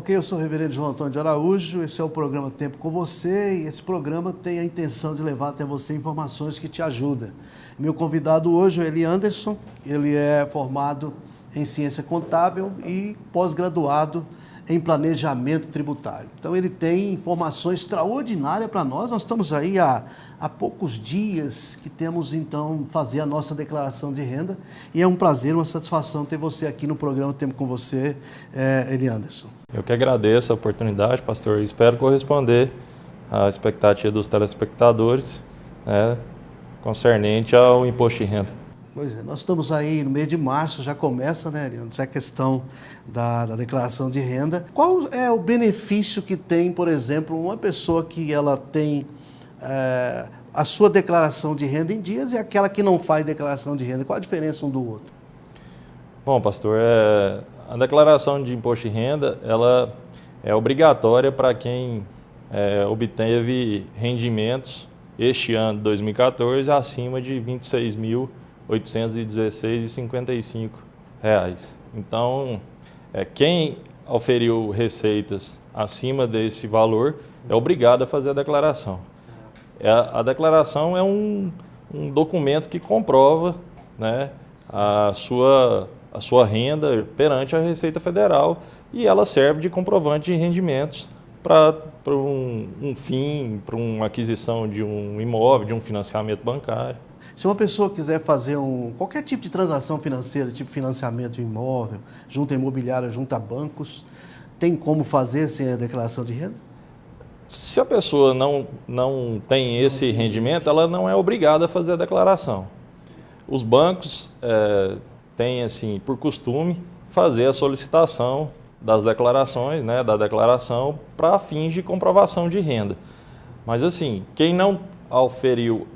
Ok, eu sou o reverendo João Antônio de Araújo, esse é o programa Tempo com Você e esse programa tem a intenção de levar até você informações que te ajudam. Meu convidado hoje é Eli Anderson, ele é formado em Ciência Contábil e pós-graduado em Planejamento Tributário. Então ele tem informações extraordinárias para nós, estamos aí há poucos dias que temos então fazer a nossa declaração de renda e é um prazer, uma satisfação ter você aqui no programa Tempo com Você, Eli Anderson. Eu que agradeço a oportunidade, pastor, e espero corresponder à expectativa dos telespectadores, concernente ao imposto de renda. Pois é, nós estamos aí no mês de março, já começa, né, Eli Anderson, a questão da declaração de renda. Qual é o benefício que tem, por exemplo, uma pessoa que ela tem a sua declaração de renda em dias e aquela que não faz declaração de renda? Qual a diferença um do outro? Bom, pastor, a declaração de imposto de renda, ela é obrigatória para quem obteve rendimentos este ano, 2014, acima de R$ 26.816,55. Então, quem auferiu receitas acima desse valor é obrigado a fazer a declaração. A declaração é um documento que comprova, né, a sua renda perante a Receita Federal e ela serve de comprovante de rendimentos para um fim, para uma aquisição de um imóvel, de um financiamento bancário. Se uma pessoa quiser fazer qualquer tipo de transação financeira, tipo financiamento de imóvel, junta imobiliária, junta bancos, tem como fazer sem a declaração de renda? Se a pessoa não tem esse rendimento, ela não é obrigada a fazer a declaração. Os bancos têm, assim, por costume, fazer a solicitação das declarações, né, da declaração para fins de comprovação de renda. Mas, assim, quem não auferiu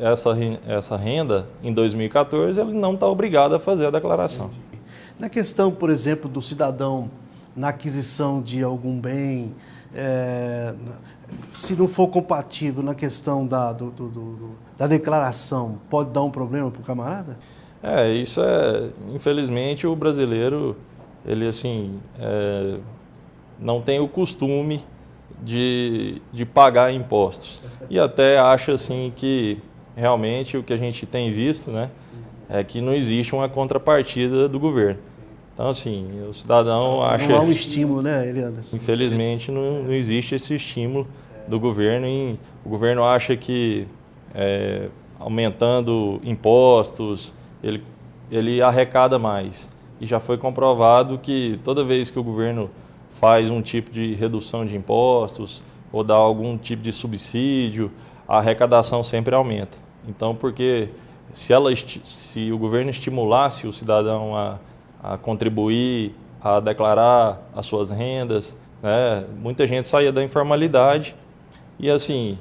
essa renda em 2014, ele não está obrigado a fazer a declaração. Na questão, por exemplo, do cidadão na aquisição de algum bem, se não for compatível na questão da declaração, pode dar um problema para o camarada? Isso infelizmente, o brasileiro, ele assim, não tem o costume de pagar impostos. E até acha assim que realmente o que a gente tem visto, né, é que não existe uma contrapartida do governo. Então, assim, o cidadão acha... Não há um estímulo, né, Eli Anderson? Infelizmente, não existe esse estímulo do governo. E o governo acha que aumentando impostos, ele arrecada mais. E já foi comprovado que toda vez que o governo faz um tipo de redução de impostos ou dá algum tipo de subsídio, a arrecadação sempre aumenta. Então, porque se o governo estimulasse o cidadão a contribuir, a declarar as suas rendas, né, muita gente saía da informalidade. E assim,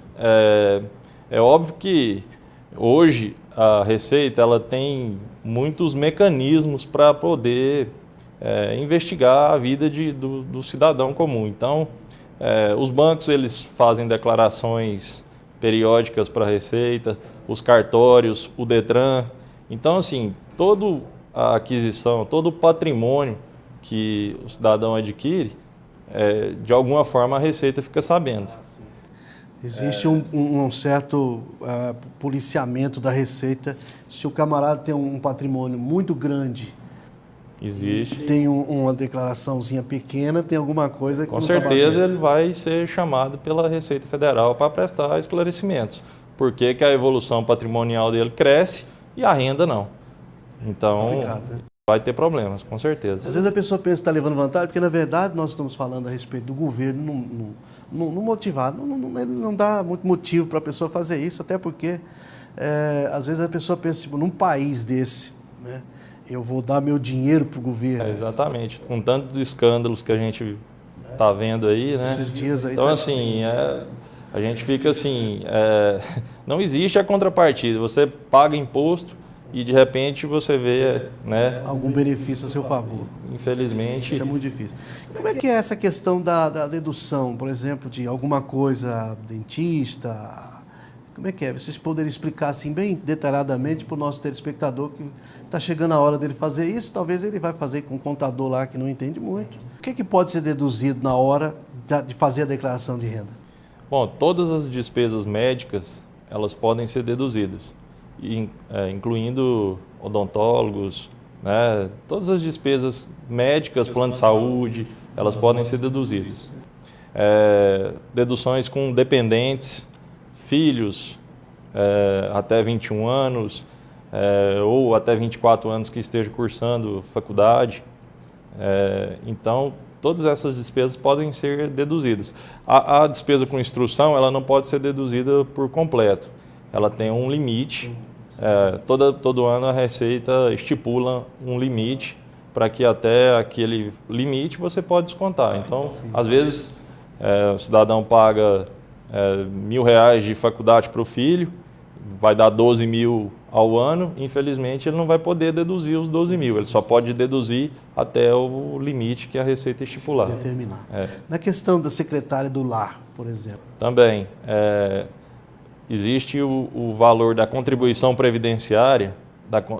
é óbvio que hoje a Receita ela tem muitos mecanismos para poder investigar a vida do cidadão comum. Então, os bancos eles fazem declarações periódicas para a Receita, os cartórios, o Detran. Então, assim, toda a aquisição, todo o patrimônio que o cidadão adquire, de alguma forma a Receita fica sabendo. Existe um certo policiamento da Receita. Se o camarada tem um patrimônio muito grande, existe. Tem uma declaraçãozinha pequena, tem alguma coisa que com certeza ele vai ser chamado pela Receita Federal para prestar esclarecimentos. Por que a evolução patrimonial dele cresce e a renda não? Então, vai ter problemas, com certeza. Às vezes a pessoa pensa que está levando vantagem, porque na verdade nós estamos falando a respeito do governo não motivar, não dá muito motivo para a pessoa fazer isso, até porque às vezes a pessoa pensa, tipo, num país desse, né, eu vou dar meu dinheiro para o governo. Exatamente, com tantos escândalos que a gente está vendo aí, né? Esses dias aí. Então, assim, a gente fica assim, não existe a contrapartida, você paga imposto e de repente você vê, né, algum benefício a seu favor. Infelizmente. Isso é muito difícil. Como é que é essa questão da dedução, por exemplo, de alguma coisa, dentista, Como é que é? Vocês poderiam explicar assim bem detalhadamente para o nosso telespectador que está chegando a hora dele fazer isso, talvez ele vai fazer com um contador lá que não entende muito. O que pode ser deduzido na hora de fazer a declaração de renda? Bom, todas as despesas médicas, elas podem ser deduzidas, incluindo odontólogos, né? Todas as despesas médicas, plano de saúde, elas podem ser deduzidas. Deduções com dependentes, filhos até 21 anos ou até 24 anos que esteja cursando faculdade. Então, todas essas despesas podem ser deduzidas. A despesa com instrução, ela não pode ser deduzida por completo. Ela tem um limite. Todo ano a Receita estipula um limite para que até aquele limite você pode descontar. Então, às vezes, o cidadão paga R$1.000 de faculdade para o filho, vai dar 12 mil ao ano, infelizmente ele não vai poder deduzir os 12 mil, ele só pode deduzir até o limite que a Receita estipular. Determinar. Na questão da secretária do lar, por exemplo. Também, existe o valor da contribuição previdenciária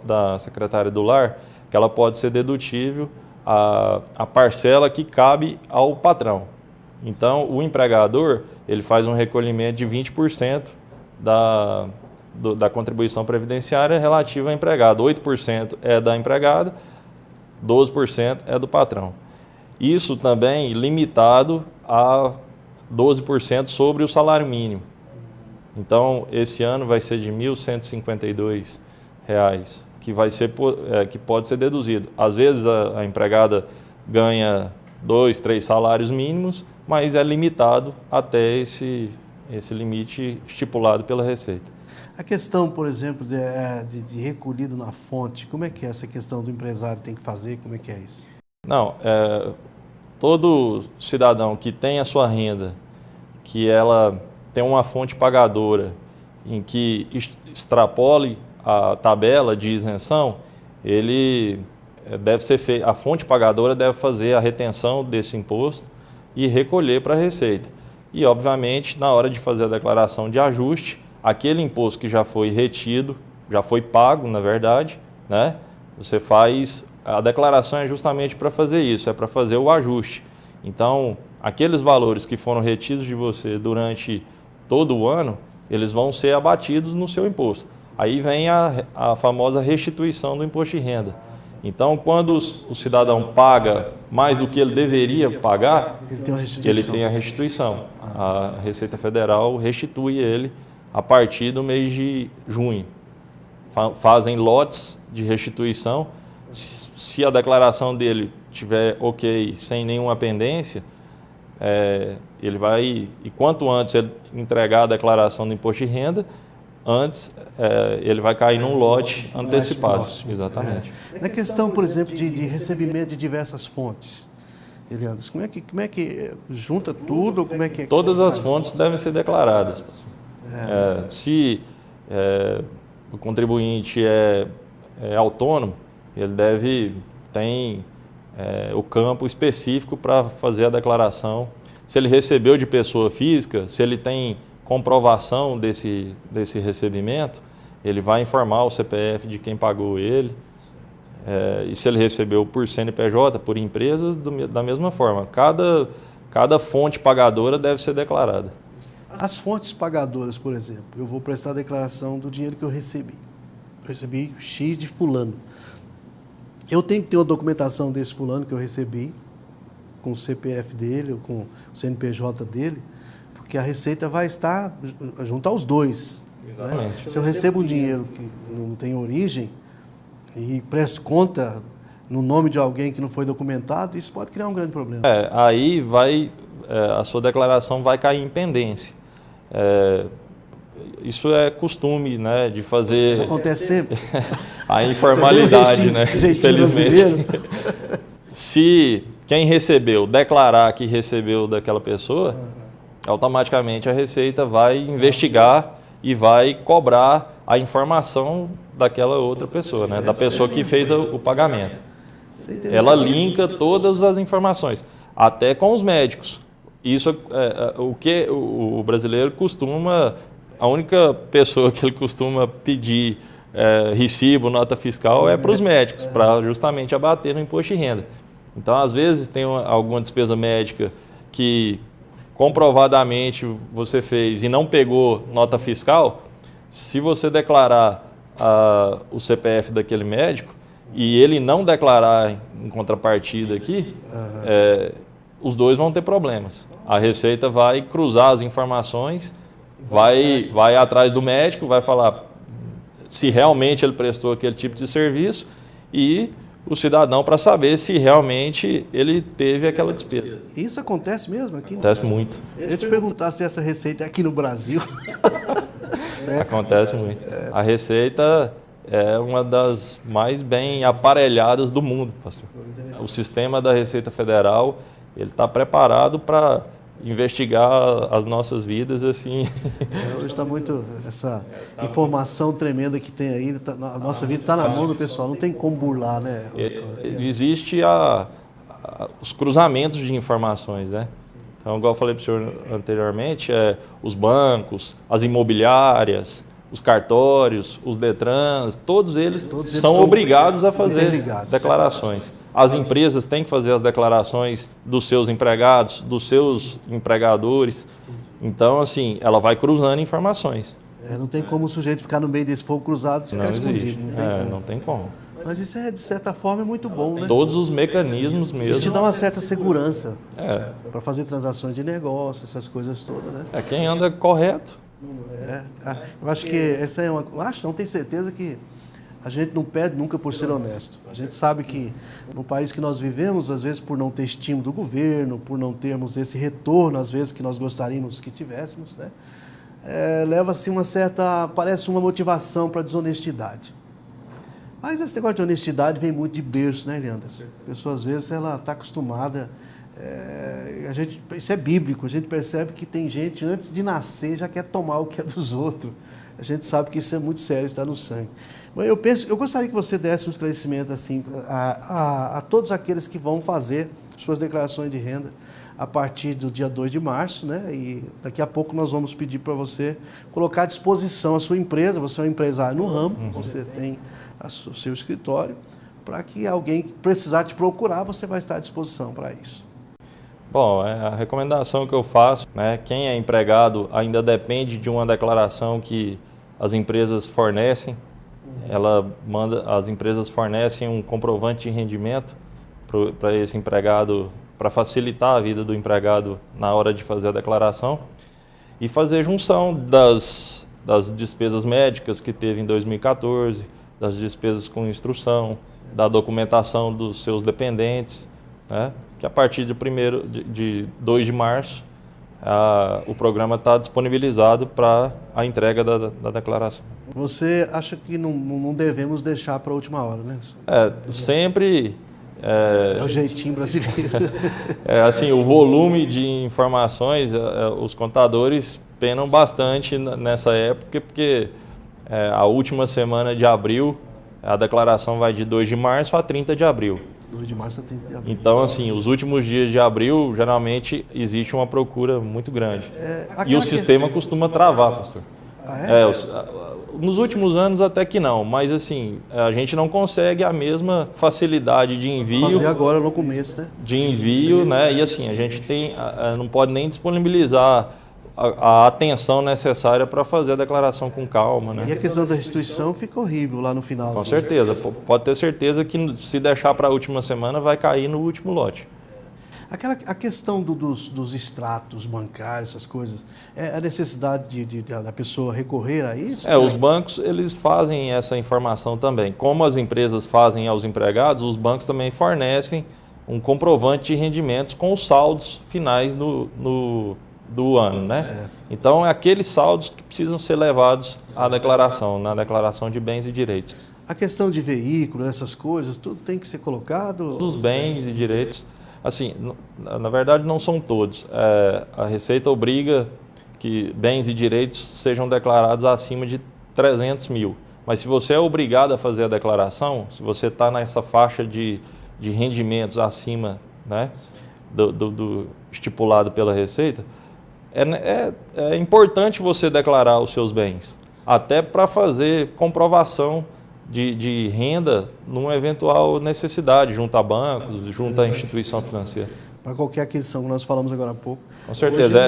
da secretária do lar, que ela pode ser dedutível a parcela que cabe ao patrão. Então, o empregador, ele faz um recolhimento de 20% da contribuição previdenciária relativa ao empregado. 8% é da empregada, 12% é do patrão. Isso também limitado a 12% sobre o salário mínimo. Então, esse ano vai ser de R$ 1.152, que pode ser deduzido. Às vezes, a empregada ganha 2, 3 salários mínimos, mas é limitado até esse limite estipulado pela Receita. A questão, por exemplo, de recolhido na fonte, como é que é essa questão do empresário tem que fazer? Como é que é isso? Não, todo cidadão que tem a sua renda, que ela tem uma fonte pagadora em que extrapole a tabela de isenção, ele deve ser feito, a fonte pagadora deve fazer a retenção desse imposto e recolher para a Receita. E, obviamente, na hora de fazer a declaração de ajuste, aquele imposto que já foi retido, já foi pago, na verdade, né? Você faz, a declaração é justamente para fazer isso, é para fazer o ajuste. Então, aqueles valores que foram retidos de você durante todo o ano, eles vão ser abatidos no seu imposto. Aí vem a famosa restituição do imposto de renda. Então, quando o cidadão paga mais do que ele deveria pagar, ele tem a restituição. A Receita Federal restitui ele a partir do mês de junho. Fazem lotes de restituição. Se a declaração dele tiver ok, sem nenhuma pendência, ele vai, e quanto antes ele entregar a declaração do imposto de renda, antes ele vai cair num lote antecipado. Exatamente. Na questão, por exemplo, de recebimento de diversas fontes, Eliandro, como é que junta tudo? Ou como é que Todas as fontes devem ser declaradas. Se o contribuinte é autônomo, ele tem o campo específico para fazer a declaração. Se ele recebeu de pessoa física, se ele tem comprovação desse recebimento, ele vai informar o CPF de quem pagou ele. E se ele recebeu por CNPJ, por empresas, da mesma forma. Cada fonte pagadora deve ser declarada. As fontes pagadoras, por exemplo, eu vou prestar a declaração do dinheiro que eu recebi. Eu recebi X de fulano. Eu tenho que ter uma documentação desse fulano que eu recebi, com o CPF dele, ou com o CNPJ dele, porque a Receita vai juntar os dois. Exatamente. Né? Se eu recebo um dinheiro que não tem origem e presto conta no nome de alguém que não foi documentado, isso pode criar um grande problema. Aí a sua declaração vai cair em pendência. Isso é costume, né, de fazer... Isso acontece sempre. A informalidade, né, infelizmente. Se quem recebeu declarar que recebeu daquela pessoa, automaticamente a Receita vai investigar e vai cobrar a informação daquela outra pessoa, né, da pessoa que fez o pagamento. Ela linka todas as informações, até com os médicos. Isso o que o brasileiro costuma A única pessoa que ele costuma pedir recibo, nota fiscal, é para os médicos, para justamente abater no imposto de renda. Então, às vezes, tem alguma despesa médica que comprovadamente você fez e não pegou nota fiscal, se você declarar o CPF daquele médico e ele não declarar em contrapartida aqui, os dois vão ter problemas. A Receita vai cruzar as informações, vai atrás do médico, vai falar se realmente ele prestou aquele tipo de serviço e o cidadão para saber se realmente ele teve aquela despesa. Isso acontece mesmo aqui? Acontece muito. Eu ia te perguntar se essa receita é aqui no Brasil. Acontece muito. A Receita é uma das mais bem aparelhadas do mundo, pastor. O sistema da Receita Federal, ele está preparado para investigar as nossas vidas assim. Hoje está muito essa informação tremenda que tem aí, a nossa vida está na mão do pessoal, não tem como burlar, né? Existe os cruzamentos de informações, né? Então, igual eu falei para o senhor anteriormente, os bancos, as imobiliárias, os cartórios, os Detrans, todos eles são obrigados a fazer declarações. As empresas têm que fazer as declarações dos seus empregados, dos seus empregadores. Então, assim, ela vai cruzando informações. Não tem como o sujeito ficar no meio desse fogo cruzado e ficar escondido. Não tem como. Mas isso de certa forma, é muito bom, né? Todos os mecanismos mesmo. Isso te dá uma certa segurança para fazer transações de negócio, essas coisas todas, né? Quem anda correto. Eu acho que essa é uma... Não tenho certeza que a gente não perde nunca por ser honesto. A gente sabe que no país que nós vivemos, às vezes por não ter estímulo do governo, por não termos esse retorno, às vezes, que nós gostaríamos que tivéssemos, né? Leva-se uma certa... parece uma motivação para a desonestidade. Mas esse negócio de honestidade vem muito de berço, né, Leandro? A pessoa, às vezes, ela está acostumada... isso é bíblico, a gente percebe que tem gente, antes de nascer, já quer tomar o que é dos outros. A gente sabe que isso é muito sério, está no sangue. Mas eu gostaria que você desse um esclarecimento assim, a todos aqueles que vão fazer suas declarações de renda a partir do dia 2 de março, né? E daqui a pouco nós vamos pedir para você colocar à disposição a sua empresa, você é um empresário no ramo, você tem o seu escritório, para que alguém precisar te procurar, você vai estar à disposição para isso. Bom, a recomendação que eu faço, né, quem é empregado ainda depende de uma declaração que as empresas fornecem. As empresas fornecem um comprovante de rendimento para esse empregado, para facilitar a vida do empregado na hora de fazer a declaração e fazer junção das despesas médicas que teve em 2014, das despesas com instrução, da documentação dos seus dependentes, né? Que a partir de 2 de março o programa está disponibilizado para a entrega da declaração. Você acha que não devemos deixar para a última hora, né? Sempre... É o jeitinho brasileiro. Assim, o volume de informações, os contadores penam bastante nessa época, porque a última semana de abril, a declaração vai de 2 de março a 30 de abril. 2 de março a 30 de abril. Então, assim, os últimos dias de abril, geralmente, existe uma procura muito grande. E o sistema costuma travar, pastor. Nos últimos anos até que não, mas assim, a gente não consegue a mesma facilidade de envio. Fazer agora no começo, né? De envio, né? E assim, a gente não pode nem disponibilizar a atenção necessária para fazer a declaração com calma, né? E a questão da restituição fica horrível lá no final. Com certeza, pode ter certeza que se deixar para a última semana vai cair no último lote. A questão dos extratos bancários, essas coisas, a necessidade da pessoa recorrer a isso? Os bancos, eles fazem essa informação também. Como as empresas fazem aos empregados, os bancos também fornecem um comprovante de rendimentos com os saldos finais do ano, né? Certo. Então, aqueles saldos que precisam ser levados à declaração, na declaração de bens e direitos. A questão de veículo, essas coisas, tudo tem que ser colocado? Os bens e direitos, assim, na verdade não são todos. A Receita obriga que bens e direitos sejam declarados acima de 300 mil. Mas se você é obrigado a fazer a declaração, se você está nessa faixa de rendimentos acima, né, do estipulado pela Receita, é importante você declarar os seus bens, até para fazer comprovação de renda numa eventual necessidade, junto a bancos, junto à instituição financeira. Para qualquer aquisição que nós falamos agora há pouco. Com certeza.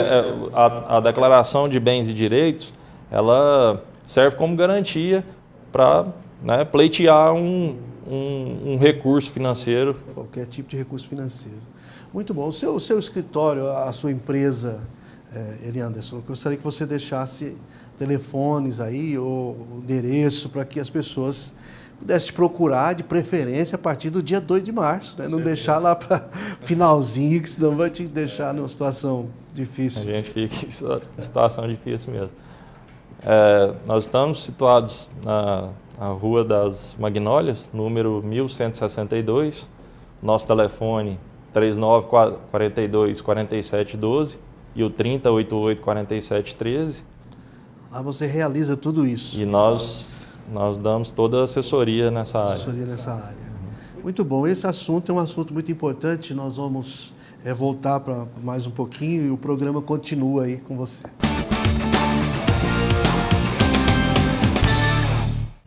A declaração de bens e direitos, ela serve como garantia para, né, pleitear um recurso financeiro. Qualquer tipo de recurso financeiro. Muito bom. O seu escritório, a sua empresa, Eli Anderson, eu gostaria que você deixasse telefones aí, ou endereço, para que as pessoas pudessem te procurar, de preferência, a partir do dia 2 de março, né? Não deixar lá para finalzinho, que senão vai te deixar numa situação difícil. A gente fica em situação difícil mesmo. Nós estamos situados na Rua das Magnólias, número 1162, nosso telefone 3942-4712 e o 3088-4713. Lá você realiza tudo isso. E nós damos toda a assessoria nessa área. Assessoria nessa área. Muito bom. Esse assunto é um assunto muito importante. Nós vamos voltar para mais um pouquinho e o programa continua aí com você.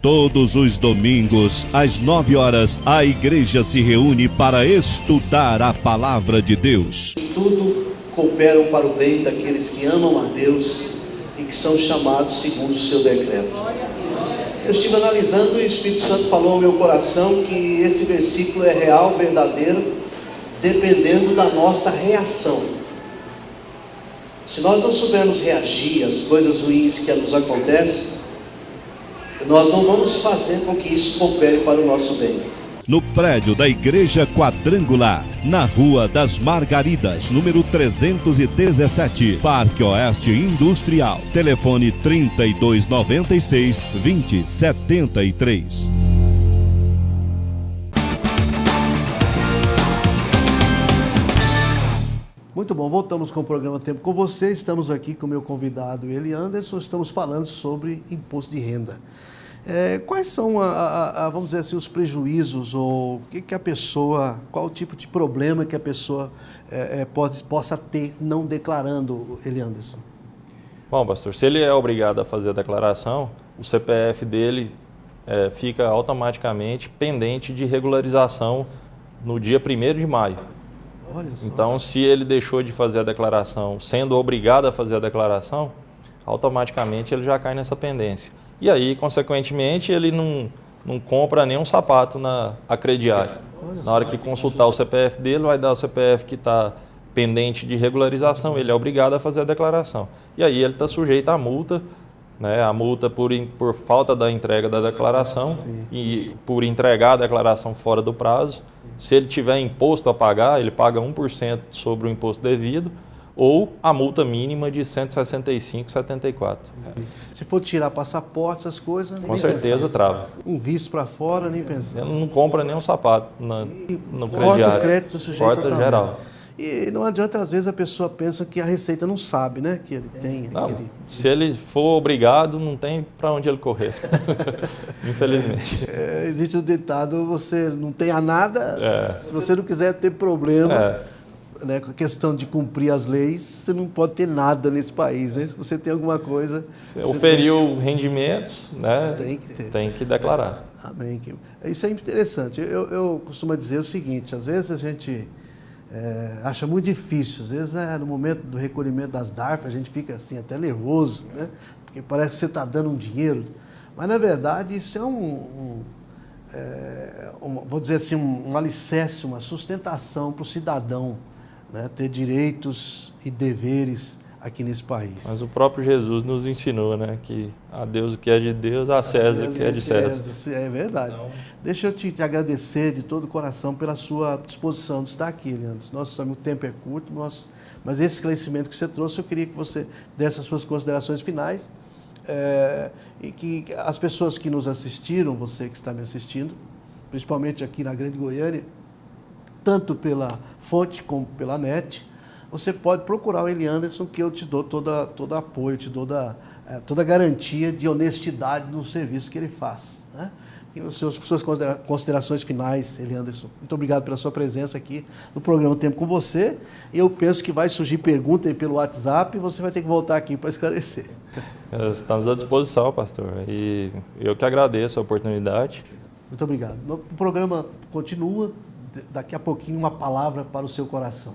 Todos os domingos, às 9 horas, a igreja se reúne para estudar a palavra de Deus. Tudo cooperam para o bem daqueles que amam a Deus e que são chamados segundo o seu decreto. Eu estive analisando e o Espírito Santo falou ao meu coração que esse versículo é real, verdadeiro, dependendo da nossa reação. Se nós não soubermos reagir às coisas ruins que nos acontecem, nós não vamos fazer com que isso coopere para o nosso bem. No prédio da Igreja Quadrangular, na Rua das Margaridas, número 317, Parque Oeste Industrial. Telefone 3296-2073. Muito bom, voltamos com o programa Tempo com você. Estamos aqui com o meu convidado, Eli Anderson. Estamos falando sobre imposto de renda. Quais são, vamos dizer assim, os prejuízos ou o que a pessoa, qual o tipo de problema que a pessoa possa ter não declarando, Eli Anderson? Bom, pastor, se ele é obrigado a fazer a declaração, o CPF dele fica automaticamente pendente de regularização no dia 1º de maio. Olha só. Então, se ele deixou de fazer a declaração, sendo obrigado a fazer a declaração, automaticamente ele já cai nessa pendência. E aí, consequentemente, ele não compra nenhum sapato na crediária. Na hora que consultar o CPF dele, vai dar o CPF que está pendente de regularização, ele é obrigado a fazer a declaração. E aí ele está sujeito à multa, né? A multa por falta da entrega da declaração. Sim. E por entregar a declaração fora do prazo. Se ele tiver imposto a pagar, ele paga 1% sobre o imposto devido, ou a multa mínima de R$ 165,74. Se for tirar passaporte, essas coisas... Com certeza trava. Um visto para fora, nem pensar. Ele não compra nenhum sapato no crediário. Corta o crédito do sujeito. Corta geral. E não adianta, às vezes, a pessoa pensa que a Receita não sabe, né? Que ele tem... Não, se ele for obrigado, não tem para onde ele correr. Infelizmente. Existe o ditado, você não tenha nada, se você não quiser ter problema... Né, com a questão de cumprir as leis, você não pode ter nada nesse país, né? Se você tem alguma coisa... Oferiu rendimentos, né? Tem que declarar. Amém. Isso é interessante. Eu costumo dizer o seguinte, às vezes a gente acha muito difícil, às vezes no momento do recolhimento das DARF, a gente fica assim até nervoso, né? Porque parece que você está dando um dinheiro, mas na verdade isso é vou dizer assim, um alicerce, uma sustentação para o cidadão, né, ter direitos e deveres aqui nesse país. Mas o próprio Jesus nos ensinou, né, que a Deus o que é de Deus, a César o que é de César. É verdade. Então... Deixa eu te agradecer de todo o coração pela sua disposição de estar aqui, Leandro. Nosso tempo é curto, mas esse esclarecimento que você trouxe, eu queria que você desse as suas considerações finais e que as pessoas que nos assistiram, você que está me assistindo, principalmente aqui na Grande Goiânia, tanto pela fonte como pela net, você pode procurar o Eli Anderson, que eu te dou todo apoio, te dou toda a garantia de honestidade no serviço que ele faz, né? E as suas considerações finais, Eli Anderson. Muito obrigado pela sua presença aqui no programa Tempo com Você. Eu penso que vai surgir pergunta aí pelo WhatsApp e você vai ter que voltar aqui para esclarecer. Estamos à disposição, pastor. E eu que agradeço a oportunidade. Muito obrigado. O programa continua. Daqui a pouquinho, uma palavra para o seu coração.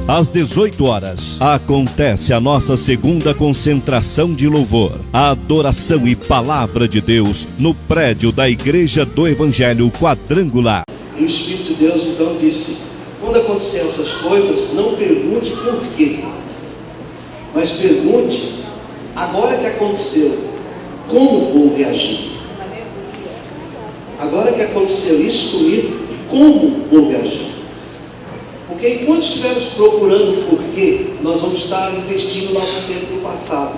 Às 18 horas, acontece a nossa segunda concentração de louvor, a adoração e palavra de Deus no prédio da Igreja do Evangelho Quadrangular. E o Espírito de Deus então disse: quando acontecer essas coisas, não pergunte por quê, mas pergunte, agora que aconteceu, como vou reagir? Agora que aconteceu isso comigo, como vou reagir? Porque enquanto estivermos procurando o porquê, nós vamos estar investindo nosso tempo no passado.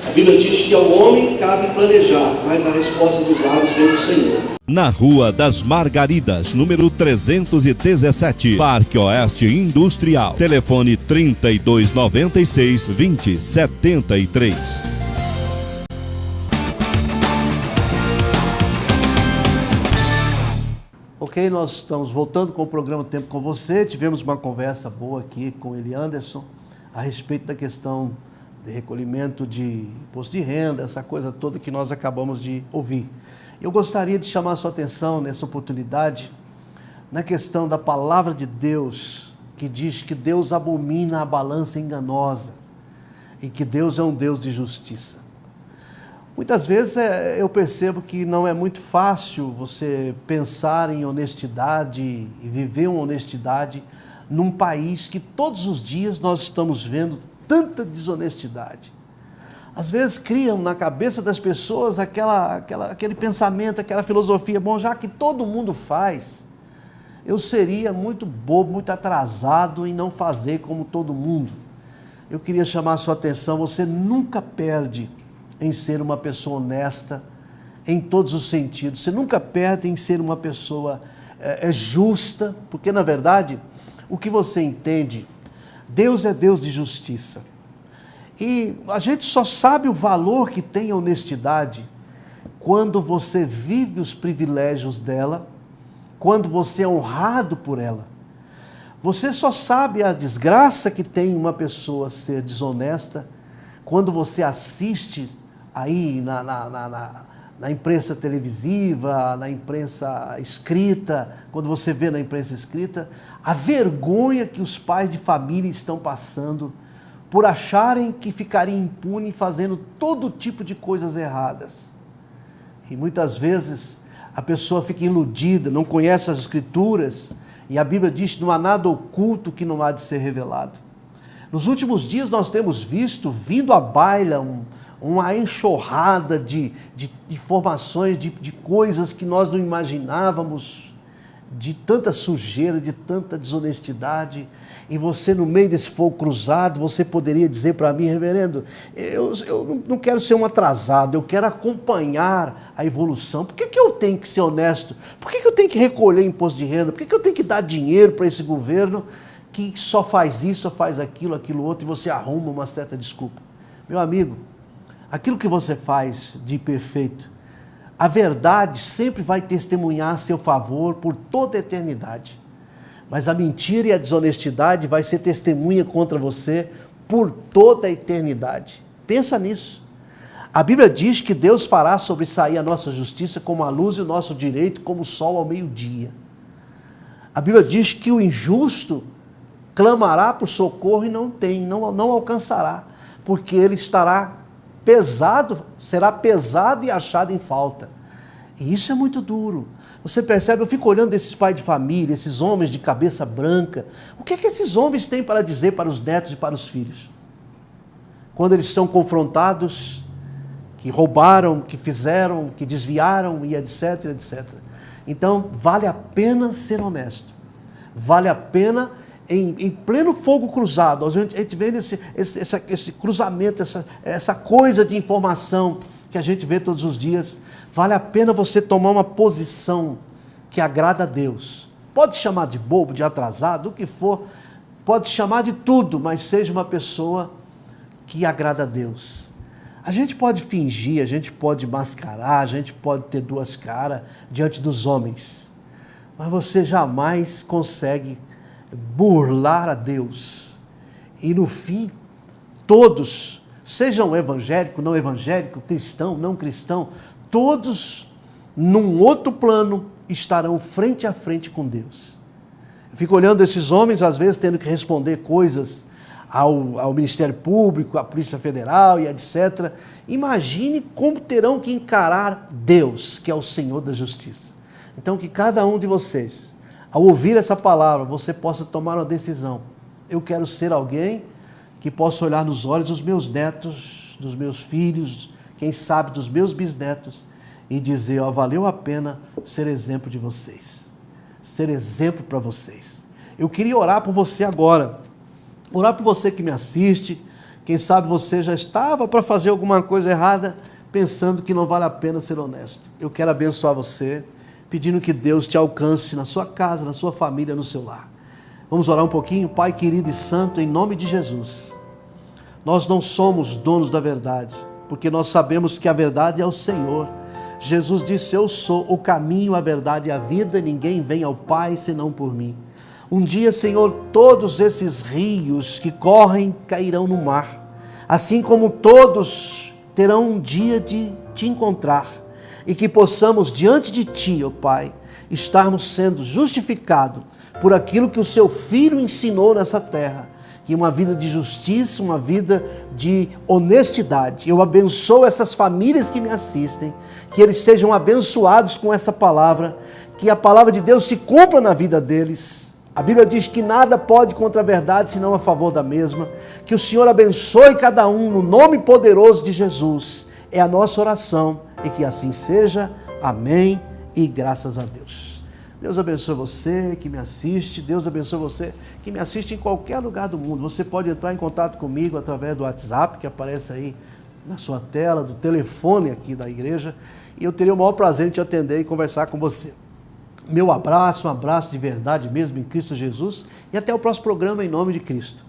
A Bíblia diz que ao homem cabe planejar, mas a resposta dos lábios vem do Senhor. Na Rua das Margaridas, número 317, Parque Oeste Industrial. Telefone 3296-2073. Ok, nós estamos voltando com o programa Tempo com Você. Tivemos uma conversa boa aqui com Eli Anderson a respeito da questão de recolhimento de imposto de renda, essa coisa toda que nós acabamos de ouvir. Eu gostaria de chamar a sua atenção nessa oportunidade na questão da palavra de Deus, que diz que Deus abomina a balança enganosa e que Deus é um Deus de justiça. Muitas vezes eu percebo que não é muito fácil você pensar em honestidade e viver uma honestidade num país que todos os dias nós estamos vendo tanta desonestidade. Às vezes criam na cabeça das pessoas aquele pensamento, aquela filosofia: bom, já que todo mundo faz, eu seria muito bobo, muito atrasado em não fazer como todo mundo. Eu queria chamar a sua atenção: você nunca perde em ser uma pessoa honesta em todos os sentidos. Você nunca perde em ser uma pessoa justa, porque na verdade o que você entende, Deus é Deus de justiça. E a gente só sabe o valor que tem a honestidade quando você vive os privilégios dela, quando você é honrado por ela. Você só sabe a desgraça que tem uma pessoa ser desonesta quando você assiste aí na imprensa televisiva, na imprensa escrita, quando você vê na imprensa escrita, a vergonha que os pais de família estão passando por acharem que ficariam impunes fazendo todo tipo de coisas erradas. E muitas vezes a pessoa fica iludida, não conhece as Escrituras, e a Bíblia diz que não há nada oculto que não há de ser revelado. Nos últimos dias nós temos visto, vindo à baila, uma enxurrada de informações, de coisas que nós não imaginávamos, de tanta sujeira, de tanta desonestidade. E você, no meio desse fogo cruzado, você poderia dizer para mim: reverendo, eu não quero ser um atrasado, eu quero acompanhar a evolução. Por que eu tenho que ser honesto? Por que eu tenho que recolher imposto de renda? Por que eu tenho que dar dinheiro para esse governo que só faz isso, só faz aquilo, aquilo outro, e você arruma uma certa desculpa? Meu amigo, aquilo que você faz de perfeito, a verdade sempre vai testemunhar a seu favor por toda a eternidade. Mas a mentira e a desonestidade vai ser testemunha contra você por toda a eternidade. Pensa nisso. A Bíblia diz que Deus fará sobressair a nossa justiça como a luz e o nosso direito como o sol ao meio-dia. A Bíblia diz que o injusto clamará por socorro e não alcançará, porque ele estará pesado, será pesado e achado em falta. E isso é muito duro. Você percebe, eu fico olhando esses pais de família, esses homens de cabeça branca. O que é que esses homens têm para dizer para os netos e para os filhos? Quando eles são confrontados, que roubaram, que fizeram, que desviaram e etc, etc. Então, vale a pena ser honesto. Vale a pena, em pleno fogo cruzado, a gente vê esse cruzamento, essa coisa de informação que a gente vê todos os dias. Vale a pena você tomar uma posição que agrada a Deus. Pode chamar de bobo, de atrasado, o que for. pode chamar de tudo, mas seja uma pessoa que agrada a Deus. A gente pode fingir, a gente pode mascarar, a gente pode ter duas caras diante dos homens, mas você jamais consegue burlar a Deus. E no fim, todos, sejam evangélico, não evangélico, cristão, não cristão, todos num outro plano estarão frente a frente com Deus. Eu fico olhando esses homens, às vezes, tendo que responder coisas ao Ministério Público, à Polícia Federal e etc. Imagine como terão que encarar Deus, que é o Senhor da Justiça. Então, que cada um de vocês, ao ouvir essa palavra, você possa tomar uma decisão. Eu quero ser alguém que possa olhar nos olhos dos meus netos, dos meus filhos, quem sabe dos meus bisnetos, e dizer, ó, valeu a pena ser exemplo de vocês. Ser exemplo para vocês. Eu queria orar por você agora. Orar por você que me assiste. Quem sabe você já estava para fazer alguma coisa errada, pensando que não vale a pena ser honesto. Eu quero abençoar você, pedindo que Deus te alcance na sua casa, na sua família, no seu lar. Vamos orar um pouquinho? Pai querido e santo, em nome de Jesus. Nós não somos donos da verdade, porque nós sabemos que a verdade é o Senhor. Jesus disse, eu sou o caminho, a verdade e a vida, ninguém vem ao Pai senão por mim. Um dia, Senhor, todos esses rios que correm cairão no mar, assim como todos terão um dia de te encontrar, e que possamos diante de Ti, ó Pai, estarmos sendo justificados por aquilo que o Seu Filho ensinou nessa terra, que uma vida de justiça, uma vida de honestidade. Eu abençoo essas famílias que me assistem, que eles sejam abençoados com essa palavra, que a palavra de Deus se cumpra na vida deles. A Bíblia diz que nada pode contra a verdade, senão a favor da mesma. Que o Senhor abençoe cada um no nome poderoso de Jesus. É a nossa oração e que assim seja. Amém e graças a Deus. Deus abençoe você que me assiste. Deus abençoe você que me assiste em qualquer lugar do mundo. Você pode entrar em contato comigo através do WhatsApp, que aparece aí na sua tela, do telefone aqui da igreja. E eu teria o maior prazer em te atender e conversar com você. Meu abraço, um abraço de verdade mesmo em Cristo Jesus. E até o próximo programa em nome de Cristo.